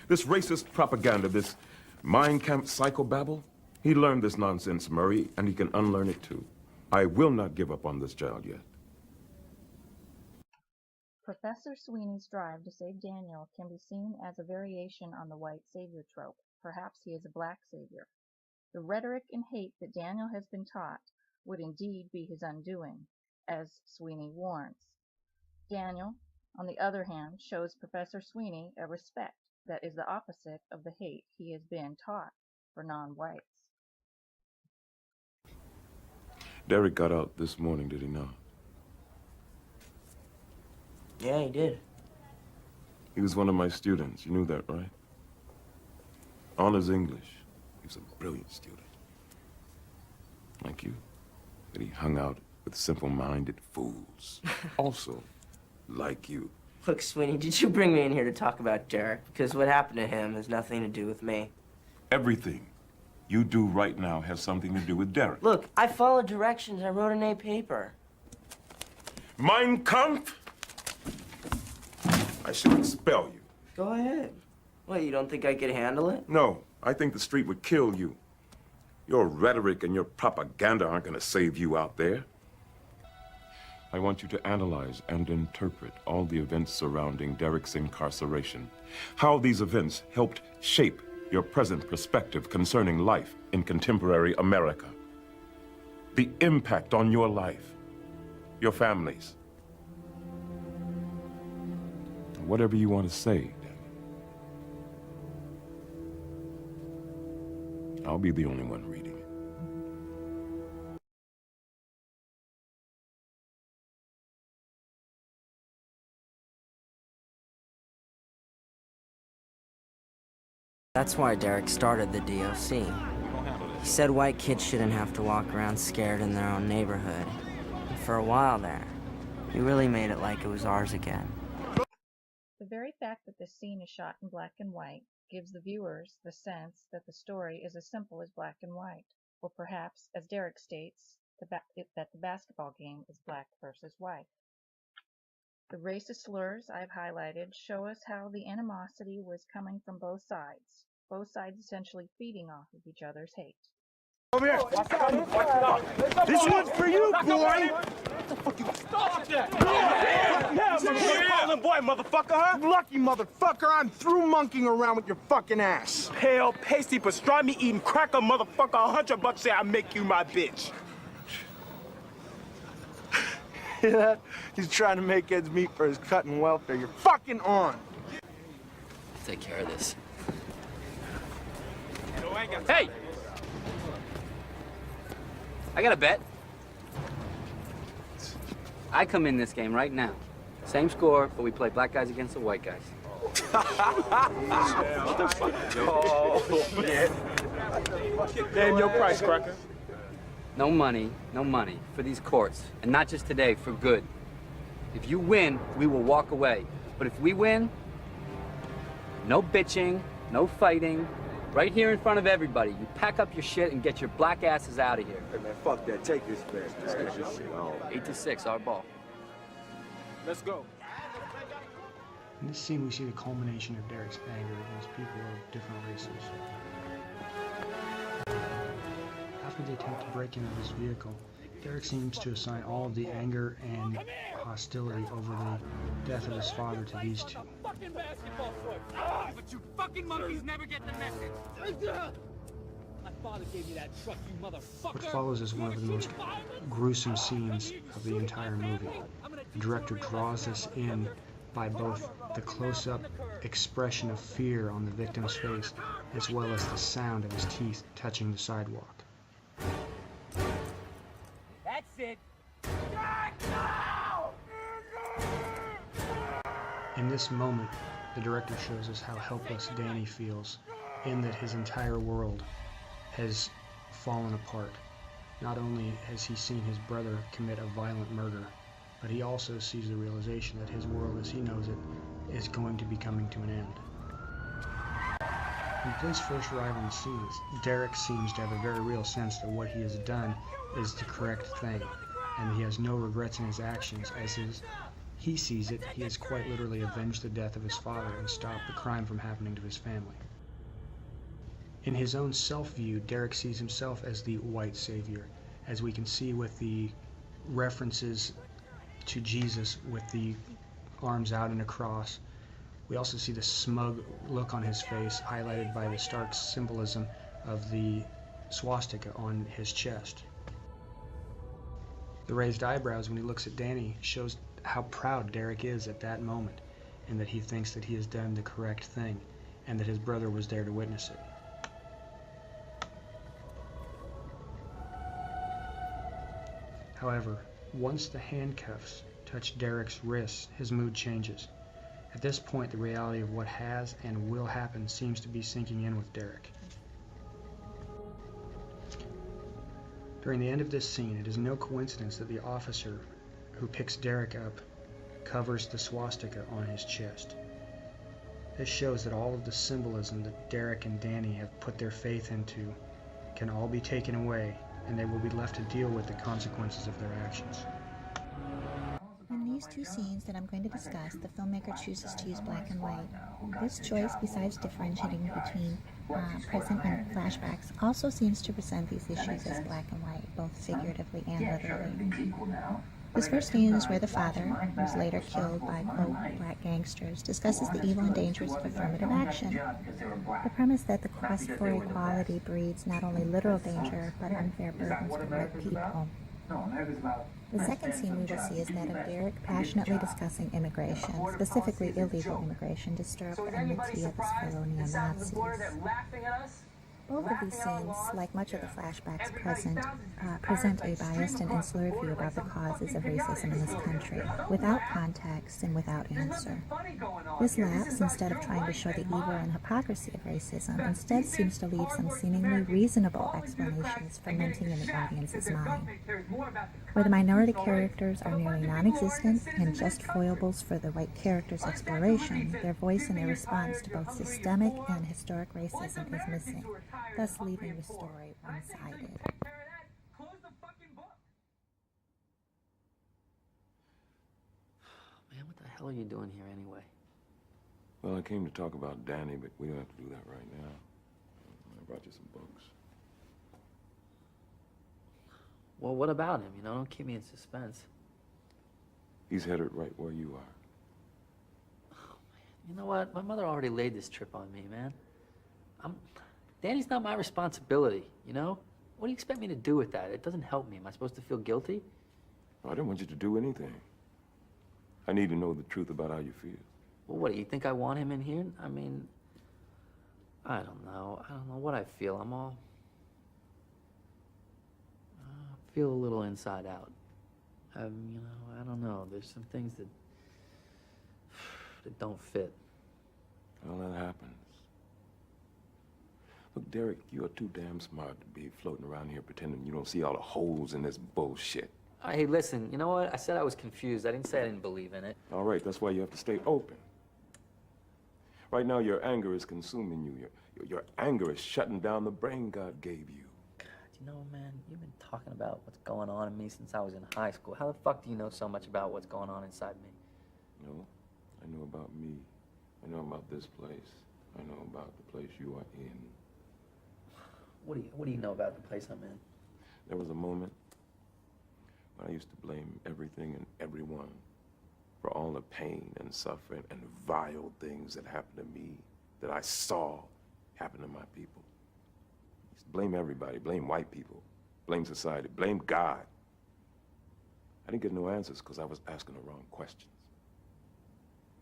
This racist propaganda, this Mein Kampf psychobabble, he learned this nonsense, Murray, and he can unlearn it too. I will not give up on this child yet. Professor Sweeney's drive to save Daniel can be seen as a variation on the white savior trope. Perhaps he is a black savior. The rhetoric and hate that Daniel has been taught would indeed be his undoing, as Sweeney warns. Daniel, on the other hand, shows Professor Sweeney a respect that is the opposite of the hate he has been taught for non-whites. Derek got out this morning, did he not? Yeah, he did. He was one of my students. You knew that, right? Honors English. He was a brilliant student. Like you. But he hung out with simple-minded fools. Also, like you. Look, Sweeney, did you bring me in here to talk about Derek? Because what happened to him has nothing to do with me. Everything you do right now has something to do with Derek. Look, I followed directions. I wrote an A paper. Mein Kampf? I should expel you. Go ahead. What, you don't think I could handle it? No, I think the street would kill you. Your rhetoric and your propaganda aren't going to save you out there. I want you to analyze and interpret all the events surrounding Derek's incarceration. How these events helped shape your present perspective concerning life in contemporary America. The impact on your life, your families. Whatever you want to say, Danny. I'll be the only one reading it. That's why Derek started the DOC. He said white kids shouldn't have to walk around scared in their own neighborhood. And for a while there, he really made it like it was ours again. The very fact that this scene is shot in black and white gives the viewers the sense that the story is as simple as black and white, or perhaps, as Derek states, that the basketball game is black versus white. The racist slurs I've highlighted show us how the animosity was coming from both sides essentially feeding off of each other's hate. Over here. This one's for you, boy. Stop that. Yeah, boy, motherfucker, huh? Lucky motherfucker, I'm through monkeying around with your fucking ass. Pale, pasty, pastrami eating cracker, motherfucker. $100 say I make you my bitch. Hear that? He's trying to make ends meet for his cut and welfare. You're fucking on. Take care of this. Hey! I got a bet. I come in this game right now. Same score, but we play black guys against the white guys. Oh, man. Name your price, cracker. No money for these courts. And not just today, for good. If you win, we will walk away. But if we win, no bitching, no fighting. Right here in front of everybody. You pack up your shit and get your black asses out of here. Hey, man, fuck that. Take this back. Let's get this shit on. 8-6, our ball. Let's go. In this scene, we see the culmination of Derek's anger against people of different races. After the attempt to break into his vehicle, Derek seems to assign all of the anger and hostility over the death of his father to these two. Fucking basketball foot! But you fucking monkeys never get the message! My father gave me that truck, you motherfucker! What follows is one of the most gruesome scenes of the entire movie. The director draws us in by both the close-up expression of fear on the victim's face, as well as the sound of his teeth touching the sidewalk. That's it! In this moment, the director shows us how helpless Danny feels, in that his entire world has fallen apart. Not only has he seen his brother commit a violent murder, but he also sees the realization that his world as he knows it is going to be coming to an end. When police first arrive on the scene, Derek seems to have a very real sense that what he has done is the correct thing, and he has no regrets in his actions, as he sees it, he has quite literally avenged the death of his father and stopped the crime from happening to his family. In his own self-view, Derek sees himself as the white savior, as we can see with the references to Jesus with the arms out in a cross. We also see the smug look on his face, highlighted by the stark symbolism of the swastika on his chest. The raised eyebrows when he looks at Danny shows how proud Derek is at that moment, and that he thinks that he has done the correct thing, and that his brother was there to witness it. However, once the handcuffs touch Derek's wrists, his mood changes. At this point, the reality of what has and will happen seems to be sinking in with Derek. During the end of this scene, it is no coincidence that the officer who picks Derek up covers the swastika on his chest. This shows that all of the symbolism that Derek and Danny have put their faith into can all be taken away, and they will be left to deal with the consequences of their actions. In these two scenes that I'm going to discuss, the filmmaker chooses to use black and white. This choice, besides differentiating between present and flashbacks, also seems to present these issues as black and white, both figuratively and literally. This first scene is where the father, who is later killed by, quote, black gangsters, discusses the evil and dangers of affirmative action. The premise that the quest for equality breeds not only literal danger, but unfair burdens for white people. The second scene we will see is that of Derek passionately discussing immigration, specifically illegal immigration, to stir up the enmity of his fellow neo-Nazis. Both of these scenes, like much of the flashbacks present a biased and insular view about the causes of racism in this country, without context and without answer. This lapse, instead of trying to show the evil and hypocrisy of racism, instead seems to leave some seemingly reasonable explanations fermenting in the audience's mind. Where the minority characters are nearly non-existent and just foibles for the white characters' exploration, their voice and their response to both systemic and historic racism is missing, thus leaving the story one-sided. Man, what the hell are you doing here anyway? Well, I came to talk about Danny, but we don't have to do that right now. I brought you some books. Well, what about him? You know, don't keep me in suspense. He's headed right where you are. Oh, man. You know what? My mother already laid this trip on me, man. Danny's not my responsibility, you know? What do you expect me to do with that? It doesn't help me. Am I supposed to feel guilty? I didn't want you to do anything. I need to know the truth about how you feel. Well, what, do you think I want him in here? I mean, I don't know. I don't know what I feel. I'm all... I feel a little inside out. You know, I don't know. There's some things that don't fit. Well, that happens. Look, Derek, you're too damn smart to be floating around here pretending you don't see all the holes in this bullshit. Hey, listen, you know what? I said I was confused. I didn't say I didn't believe in it. All right, that's why you have to stay open. Right now, your anger is consuming you. Your anger is shutting down the brain God gave you. God, you know, man, you've been talking about what's going on in me since I was in high school. How the fuck do you know so much about what's going on inside me? No, I know about me. I know about this place. I know about the place you are in. What do you know about the place I'm in? There was a moment when I used to blame everything and everyone for all the pain and suffering and vile things that happened to me, that I saw happen to my people. I used to blame everybody, blame white people, blame society, blame God. I didn't get no answers because I was asking the wrong questions.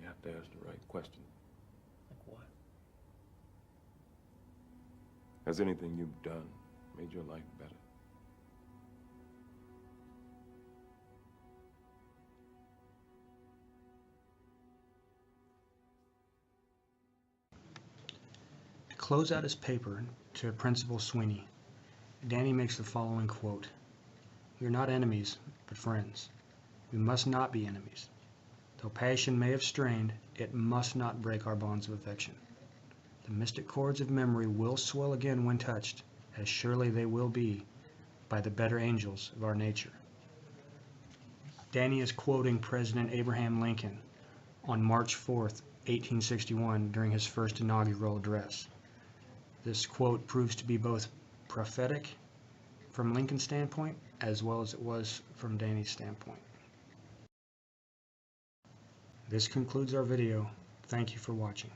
You have to ask the right questions. Like what? Has anything you've done made your life better? To close out his paper to Principal Sweeney, Danny makes the following quote: "We are not enemies, but friends. We must not be enemies. Though passion may have strained, it must not break our bonds of affection. The mystic chords of memory will swell again when touched, as surely they will be by the better angels of our nature." Danny is quoting President Abraham Lincoln on March 4th, 1861, during his first inaugural address. This quote proves to be both prophetic from Lincoln's standpoint as well as it was from Danny's standpoint. This concludes our video. Thank you for watching.